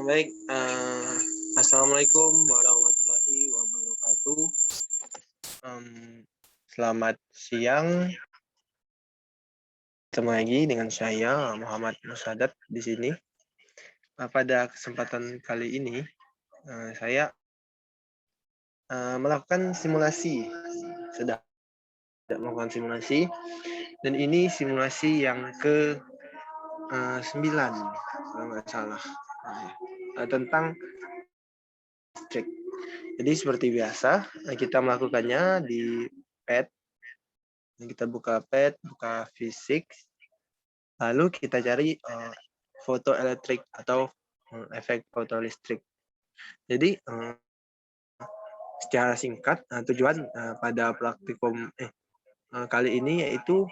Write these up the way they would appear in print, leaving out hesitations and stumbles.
Baik, Assalamualaikum warahmatullahi wabarakatuh. Selamat siang, ketemu lagi dengan saya Muhammad Musadat di sini. Pada kesempatan kali ini, saya melakukan simulasi, sedang melakukan simulasi, dan ini simulasi yang ke 9, kalau nggak salah, tentang listrik. Jadi seperti biasa, kita melakukannya di pad. Kita buka pad, buka fisik, lalu kita cari foto elektrik atau efek foto listrik. Jadi secara singkat, tujuan pada praktikum kali ini yaitu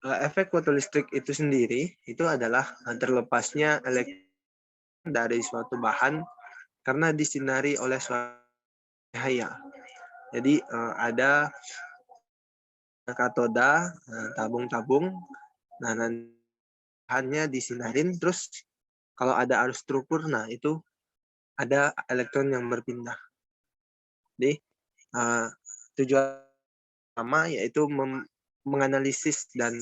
efek foto listrik itu sendiri itu adalah terlepasnya elektron dari suatu bahan karena disinari oleh suatu cahaya. Jadi ada katoda, tabung-tabung, nah bahannya disinarin, terus kalau ada arus struktur, nah itu ada elektron yang berpindah. Jadi tujuan pertama yaitu menganalisis dan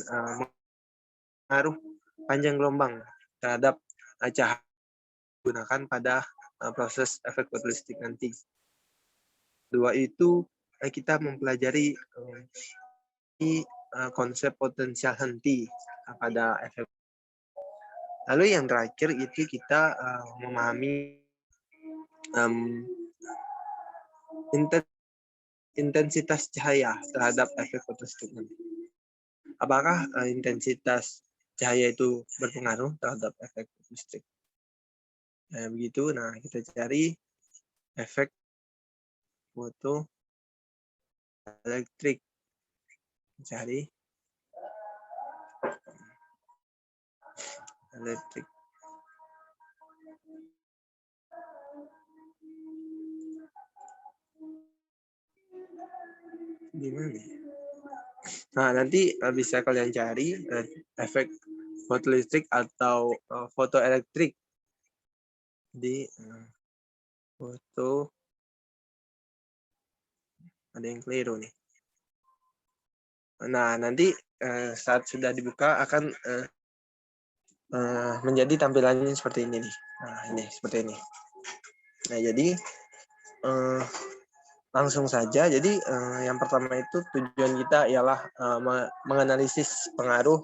mengaruh panjang gelombang terhadap cahaya digunakan pada proses efek fotolistik nanti. Kedua itu kita mempelajari konsep potensial henti pada efek. Lalu yang terakhir itu kita memahami intensitas cahaya terhadap efek fotolistik nanti. Apakah intensitas cahaya itu berpengaruh terhadap efek listrik? Nah, begitu. Nah, kita cari efek foto elektrik. Cari elektrik. Gimana? Nah, nanti bisa kalian cari efek fotoelektrik atau fotoelektrik di foto. Ada yang keliru nih. Nah, nanti saat sudah dibuka akan menjadi tampilannya seperti ini nih. Nah, ini seperti ini. Nah, jadi langsung saja. Jadi yang pertama itu tujuan kita ialah menganalisis pengaruh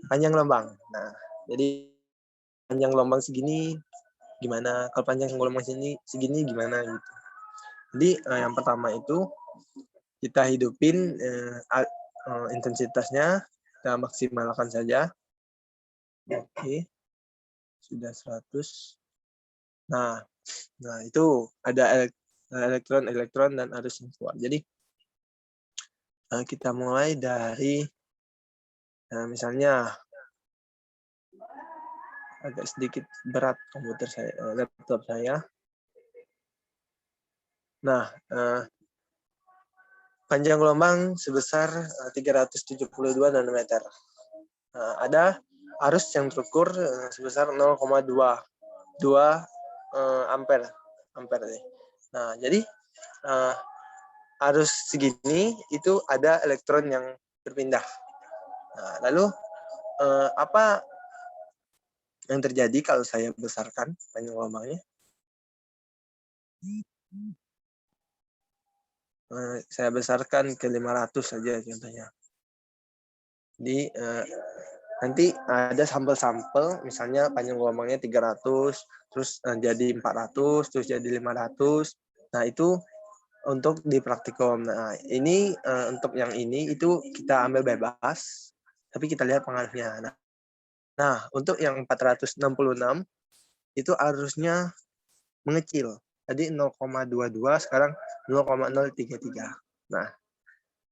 panjang gelombang. Nah, jadi panjang gelombang segini gimana? Kalau panjang gelombang segini gimana gitu. Jadi yang pertama itu kita hidupin intensitasnya, kita maksimalkan saja. Oke. Sudah 100. Nah itu ada elektron dan arus yang keluar. Jadi kita mulai dari misalnya agak sedikit berat komputer saya, laptop saya. Nah, panjang gelombang sebesar 372 nanometer. Ada arus yang terukur sebesar 0,2 ampere. Nah, jadi arus segini itu ada elektron yang berpindah. Nah, lalu apa yang terjadi kalau saya besarkan panjang gelombangnya? Saya besarkan ke 500 saja contohnya. Jadi nanti ada sampel-sampel, misalnya panjang gelombangnya 300, terus jadi 400, terus jadi 500. Nah, itu untuk di praktikum. Nah, ini untuk yang ini itu kita ambil bebas, tapi kita lihat pengaruhnya. Nah, untuk yang 466 itu arusnya mengecil. Jadi 0,22 sekarang 0,033. Nah,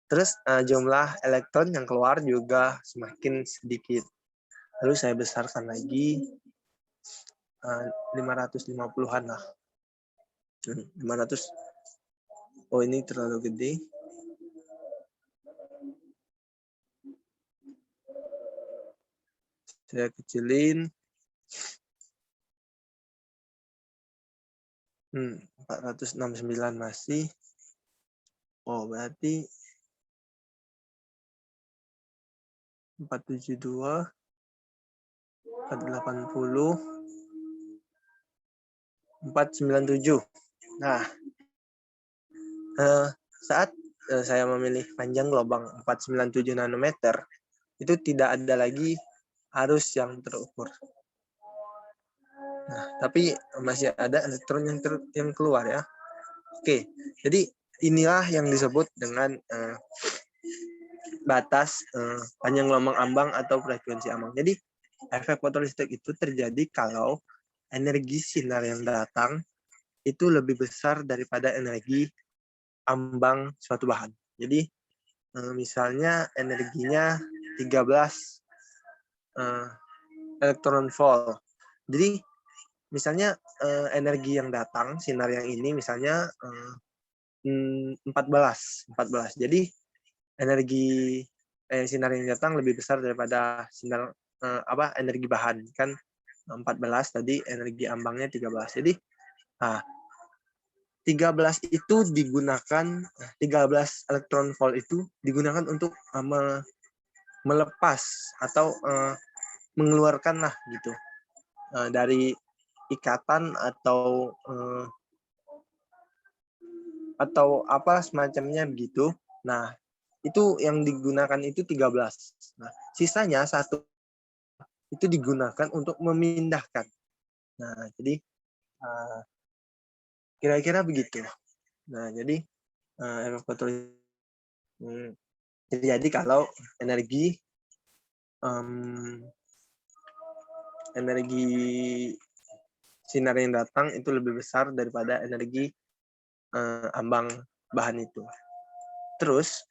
terus jumlah elektron yang keluar juga semakin sedikit. Lalu saya besarkan lagi 550-an lah. 500. Oh, ini terlalu gede. Saya kecilin 469 masih. Oh, berarti 472, 480, 497. Nah, saat saya memilih panjang gelombang 497 nanometer, itu tidak ada lagi arus yang terukur. Nah, tapi masih ada elektron yang keluar ya. Oke, jadi inilah yang disebut dengan batas panjang gelombang ambang atau frekuensi ambang. Jadi efek fotolistrik itu terjadi kalau energi sinar yang datang itu lebih besar daripada energi ambang suatu bahan. Jadi misalnya energinya 13 elektron volt. Jadi misalnya energi yang datang, sinar yang ini misalnya 14. Jadi energi sinar yang datang lebih besar daripada sinar energi bahan. Kan 14 tadi energi ambangnya 13. Jadi 13 itu digunakan 13 elektron volt itu digunakan untuk melepas atau mengeluarkan lah gitu dari ikatan atau apa semacamnya begitu. Nah, itu yang digunakan itu 13. Nah, sisanya satu itu digunakan untuk memindahkan. Nah, jadi kira-kira begitu. Nah, jadi efek fotolistrik terjadi kalau energi sinar yang datang itu lebih besar daripada energi ambang bahan itu. Terus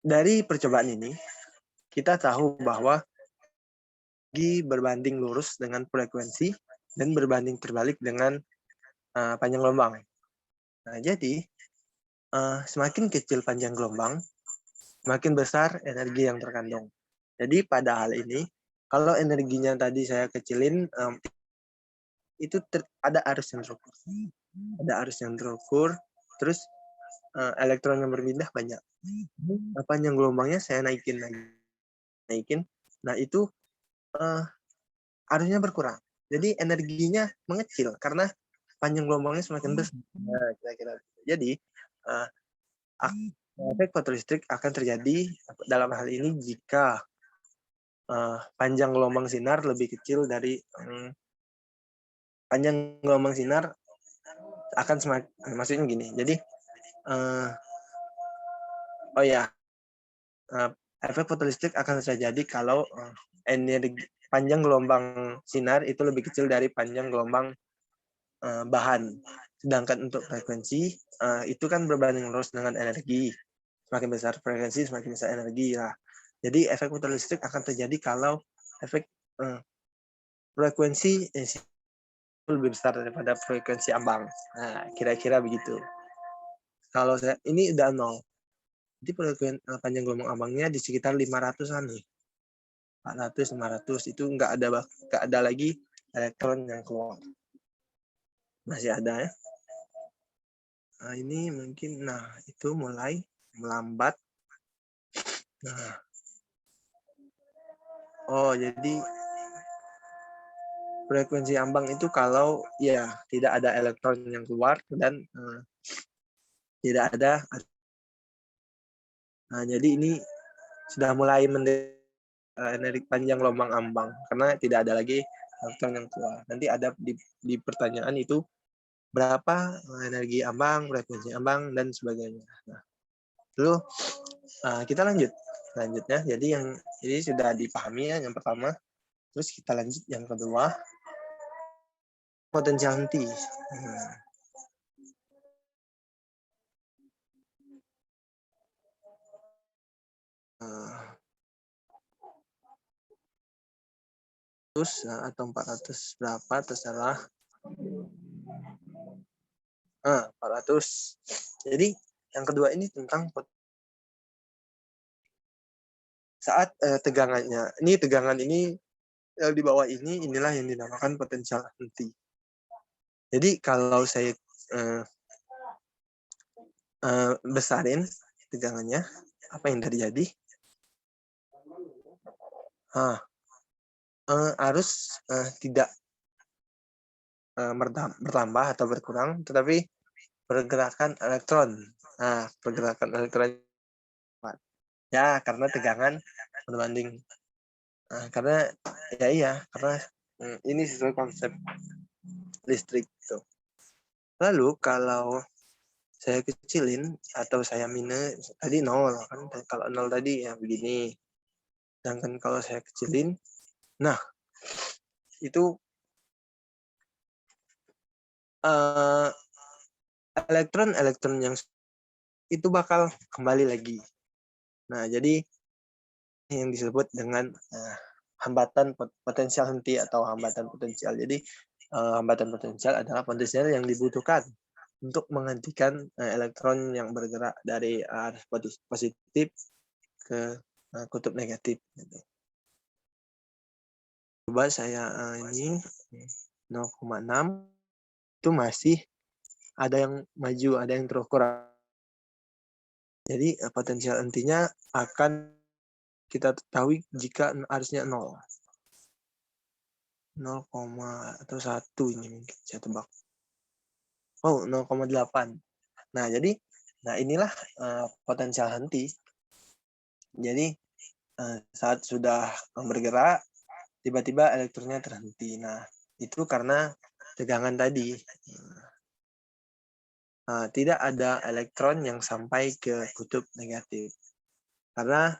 dari percobaan ini kita tahu bahwa energi berbanding lurus dengan frekuensi dan berbanding terbalik dengan panjang gelombang. Nah, jadi semakin kecil panjang gelombang, semakin besar energi yang terkandung. Jadi pada hal ini, kalau energinya tadi saya kecilin, itu ada arus yang terukur. Ada arus yang terukur, terus elektron yang berpindah banyak. Panjang gelombangnya saya naikin. Nah, itu arusnya berkurang. Jadi energinya mengecil karena panjang gelombangnya semakin besar. Nah, kira-kira. Jadi efek fotolistrik akan terjadi dalam hal ini jika panjang gelombang sinar lebih kecil dari panjang gelombang sinar akan semakin, maksudnya gini. Jadi efek fotolistrik akan terjadi kalau energi panjang gelombang sinar itu lebih kecil dari panjang gelombang bahan. Sedangkan untuk frekuensi itu kan berbanding lurus dengan energi. Semakin besar frekuensi, semakin besar energi lah. Jadi efek fotolistrik akan terjadi kalau efek frekuensi lebih besar daripada frekuensi ambang. Nah, kira-kira begitu. Kalau saya ini udah 0. Jadi panjang gelombang ambangnya di sekitar 500-an nih. 400, 500 itu nggak ada lagi elektron yang keluar. Masih ada ya. Nah, ini mungkin itu mulai melambat. Nah. Oh, jadi frekuensi ambang itu kalau ya tidak ada elektron yang keluar dan tidak ada. Nah, jadi ini sudah mulai energi panjang gelombang ambang karena tidak ada lagi elektron yang keluar. Nanti ada di pertanyaan itu berapa energi ambang, frekuensi ambang dan sebagainya. Nah, lalu kita lanjutnya. Jadi ini sudah dipahami ya yang pertama. Terus kita lanjut yang kedua, potensial henti. Atau 400 berapa terserah. 400. Jadi yang kedua ini tentang saat tegangannya. Tegangan ini yang di bawah ini, inilah yang dinamakan potensial henti. Jadi kalau saya besarin tegangannya, apa yang terjadi? Arus tidak bertambah atau berkurang, tetapi pergerakan elektron. Nah, pergerakan elektron ya karena tegangan berbanding. Karena ya iya, karena ini sesuai konsep listrik gitu. Lalu kalau saya kecilin atau saya minus, tadi 0 kan, kalau 0 tadi ya begini. Sedangkan kalau saya kecilin, nah itu elektron yang itu bakal kembali lagi. Nah, jadi yang disebut dengan hambatan potensial henti atau hambatan potensial. Jadi hambatan potensial adalah potensial yang dibutuhkan untuk menghentikan elektron yang bergerak dari arus positif ke kutub negatif. Coba saya ini 0,6 itu masih ada yang maju, ada yang terukur. Jadi potensial hentinya akan kita ketahui jika arusnya 0. 0, atau 1 ini mungkin saya tebak. Oh, 0,8. Nah, jadi inilah potensial henti. Jadi saat sudah bergerak, tiba-tiba elektronnya terhenti. Nah, itu karena tegangan tadi. Tidak ada elektron yang sampai ke kutub negatif. Karena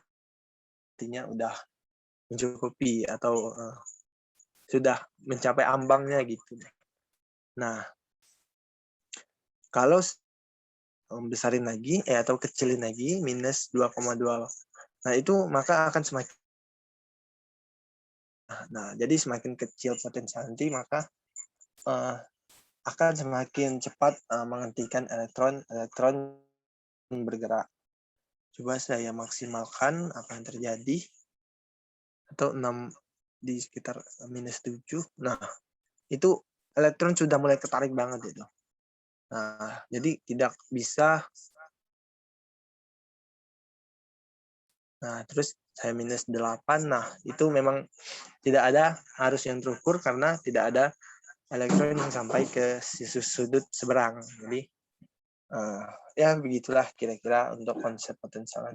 artinya udah mencukupi atau sudah mencapai ambangnya gitu. Nah, kalau besarin lagi atau kecilin lagi minus 2,2. Nah, itu maka akan semakin jadi semakin kecil potensial henti maka akan semakin cepat menghentikan elektron bergerak. Coba saya maksimalkan apa yang terjadi atau 6 di sekitar minus 7. Nah, itu elektron sudah mulai ketarik banget itu. Nah, jadi tidak bisa. Nah, terus saya minus 8. Nah, itu memang tidak ada arus yang terukur karena tidak ada elektron yang sampai ke sudut seberang. Jadi, ya begitulah kira-kira untuk konsep potensial.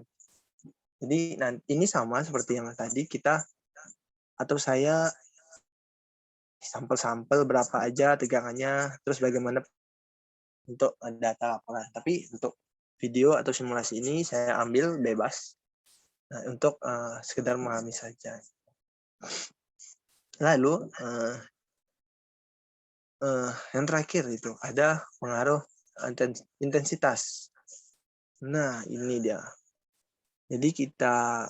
Jadi, ini sama seperti yang tadi kita atau saya sampel-sampel berapa aja tegangannya, terus bagaimana untuk data laporan. Tapi untuk video atau simulasi ini saya ambil bebas untuk sekedar memahami saja. Lalu yang terakhir itu ada pengaruh intensitas. Nah, ini dia. Jadi kita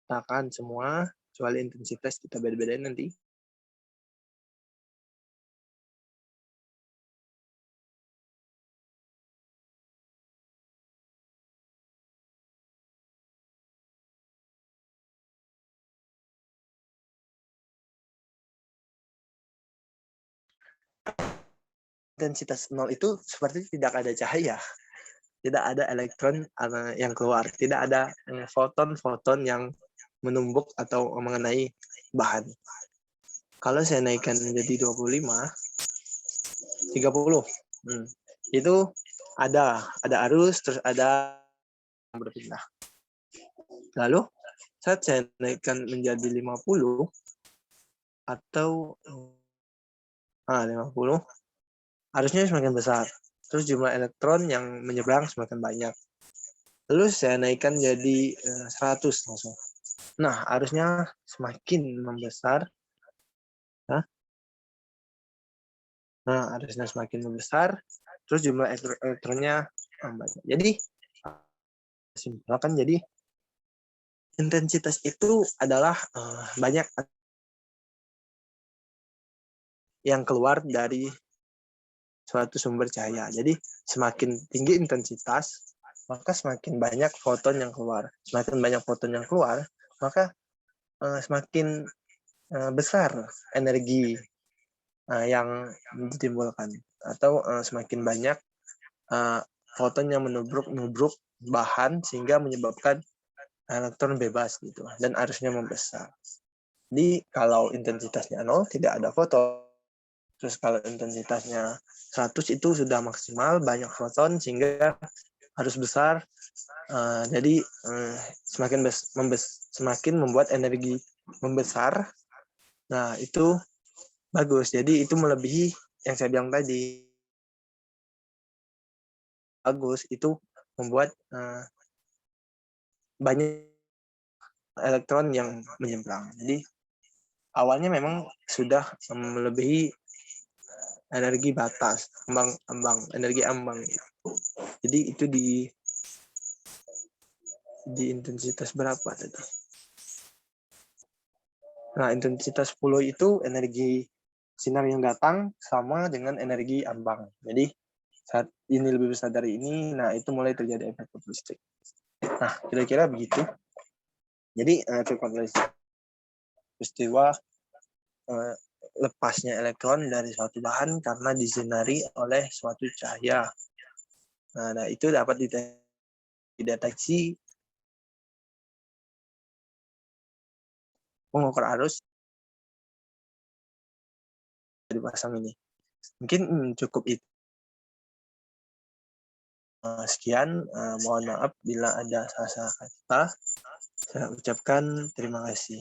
katakan semua, kecuali intensitas kita beda-bedain nanti. Intensitas 0 itu seperti tidak ada cahaya. Tidak ada elektron yang keluar. Tidak ada foton-foton yang menumbuk atau mengenai bahan. Kalau saya naikkan menjadi 25, 30, itu ada arus, terus ada yang berpindah. Lalu saat saya naikkan menjadi 50 atau 50, arusnya semakin besar. Terus jumlah elektron yang menyeberang semakin banyak. Lalu saya naikkan jadi 100 langsung. Nah, arusnya semakin membesar. Arusnya semakin membesar, terus jumlah elektronnya banyak. Jadi, simpulkan jadi intensitas itu adalah banyak yang keluar dari suatu sumber cahaya. Jadi, semakin tinggi intensitas, maka semakin banyak foton yang keluar. Semakin banyak foton yang keluar, maka semakin besar energi yang ditimbulkan, atau semakin banyak foton yang menubruk bahan sehingga menyebabkan elektron bebas gitu, dan arusnya membesar. Jadi kalau intensitasnya 0 tidak ada foton. Terus kalau intensitasnya 100 itu sudah maksimal banyak foton sehingga arus besar. Jadi semakin membuat energi membesar. Nah, itu bagus. Jadi itu melebihi yang saya bilang tadi. Bagus itu membuat banyak elektron yang menyeberang. Jadi awalnya memang sudah melebihi energi batas, energi ambang. Jadi itu di intensitas berapa tadi? Nah, intensitas 10 itu energi sinar yang datang sama dengan energi ambang. Jadi saat ini lebih besar dari ini, nah itu mulai terjadi efek listrik. Nah, kira-kira begitu. Jadi efek listrik peristiwa lepasnya elektron dari suatu bahan karena disinari oleh suatu cahaya. Nah, itu dapat dideteksi pengukur arus dipasang ini. Mungkin cukup itu. Sekian, mohon maaf bila ada salah-salah kata. Saya ucapkan terima kasih.